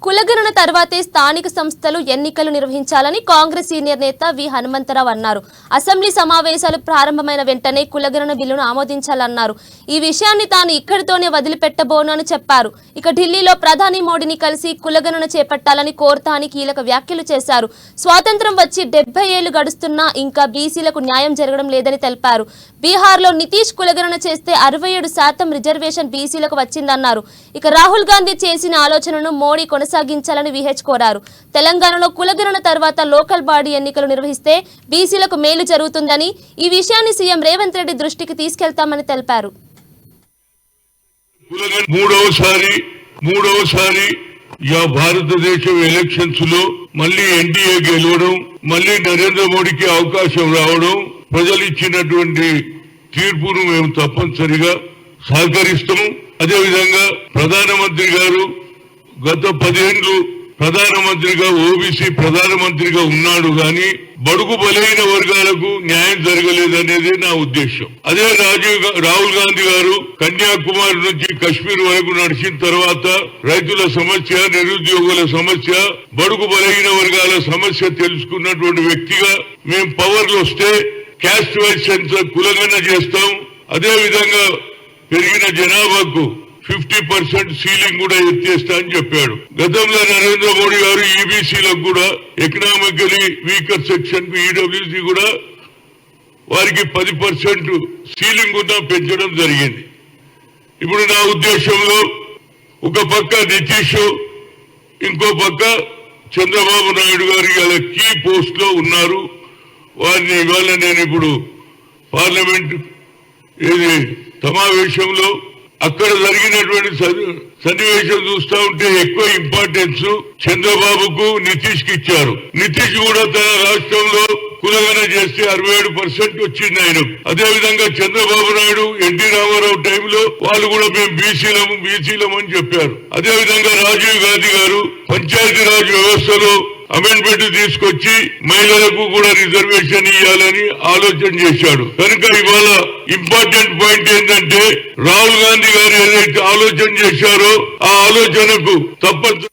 కులగణన తర్వాతే స్థానిక సంస్థలు ఎన్నికలు నిర్వహించాలని కాంగ్రెస్ సీనియర్ నేత వి హనుమంతరావు అన్నారు. అసెంబ్లీ సమావేశాలు ప్రారంభమైన వెంటనే కులగణన బిల్లును ఆమోదించాలన్నారు. ఈ విషయాన్ని తాను ఇక్కడితోనే వదిలిపెట్టబోను అని చెప్పారు. ఇక ఢిల్లీలో ప్రధాని మోడీని కలిసి కులగణన చేపట్టాలని కోరుతా అని కీలక వ్యాఖ్యలు చేశారు. స్వాతంత్ర్యం వచ్చి 70 ఏళ్లు గడుస్తున్నా ఇంకా బీసీలకు న్యాయం జరగడం లేదని తెలిపారు. బీహార్లో నితీష్ కులగణన చేస్తే 67% రిజర్వేషన్ బీసీలకు వచ్చిందన్నారు. ఇక రాహుల్ గాంధీ చేసిన ఆలోచనను మోడీ కొనసాగించాలని విహెచ్ కోరారు. తెలంగాణలో కులగణన తర్వాత లోకల్ బాడీ ఎన్నికలు నిర్వహిస్తే బీసీలకు మేలు జరుగుతుందని, ఈ విషయాన్ని సీఎం రేవంత్ రెడ్డి దృష్టికి తీసుకెళ్తామని తెలిపారు. మూడవసారి భారతదేశం ఎలక్షన్స్ లో మళ్ళీ ఎన్డీఏ గెలవడం, మళ్ళీ నరేంద్ర మోడీకి అవకాశం రావడం, ప్రజలు ఇచ్చినటువంటి తీర్పును మేము తప్పనిసరిగా సహకరిస్తాము. అదేవిధంగా ప్రధానమంత్రి గారు గత 10 ఏళ్లు ప్రధానమంత్రిగా ఓబీసీ ప్రధానమంత్రిగా ఉన్నాడు గాని బడుగు బలైన వర్గాలకు న్యాయం జరగలేదనేది నా ఉద్దేశం. అదే రాహుల్ గాంధీ గారు కన్యాకుమారి నుంచి కశ్మీర్ వరకు నడిచిన తర్వాత రైతుల సమస్య, నిరుద్యోగుల సమస్య, బడుగు బలైన వర్గాల సమస్య తెలుసుకున్నటువంటి వ్యక్తిగా మేము పవర్లు వస్తే క్యాస్ట్ వైజ్ సెన్సస్ కులగణన చేస్తాం. అదే విధంగా పెరిగిన జనాభాకు 50% సీలింగ్ కూడా ఎత్తేస్తా అని చెప్పాడు. గతంలో నరేంద్ర మోడీ గారు ఈబీసీలకు కూడా ఎకనామికలీ వీకర్ సెక్షన్ ఈడబ్ల్యూసీ కూడా వారికి 10% సీలింగ్ కూడా పెంచడం జరిగింది. ఇప్పుడు నా ఉద్దేశంలో ఒక పక్క నితీష్, ఇంకో పక్క చంద్రబాబు నాయుడు గారు ఇలా కీ పోస్ట్ లో ఉన్నారు. వారిని ఇవాళ నేను ఇప్పుడు పార్లమెంట్ సమావేశంలో అక్కడ జరిగినటువంటి సన్నివేశం చూస్తా ఉంటే ఎక్కువ ఇంపార్టెన్స్ చంద్రబాబుకు, నితీష్ కి ఇచ్చారు. నితీష్ కూడా తన రాష్ట్రంలో కులగణన చేస్తే 67% వచ్చింది ఆయన. అదేవిధంగా చంద్రబాబు నాయుడు, ఎన్టీ రామారావు టైంలో వాళ్ళు కూడా మేము బీసీలం అని చెప్పారు. అదేవిధంగా రాజీవ్ గాంధీ గారు పంచాయతీరాజ్ వ్యవస్థలో అమెండ్మెంట్ తీసుకొచ్చి మహిళలకు కూడా రిజర్వేషన్ ఇవ్వాలని ఆలోచన చేశాడు. కనుక ఇవాళ ఇంపార్టెంట్ పాయింట్ ఏంటంటే రాహుల్ గాంధీ గారు ఏదైతే ఆలోచన చేశారో ఆ ఆలోచనకు తప్పనిసరి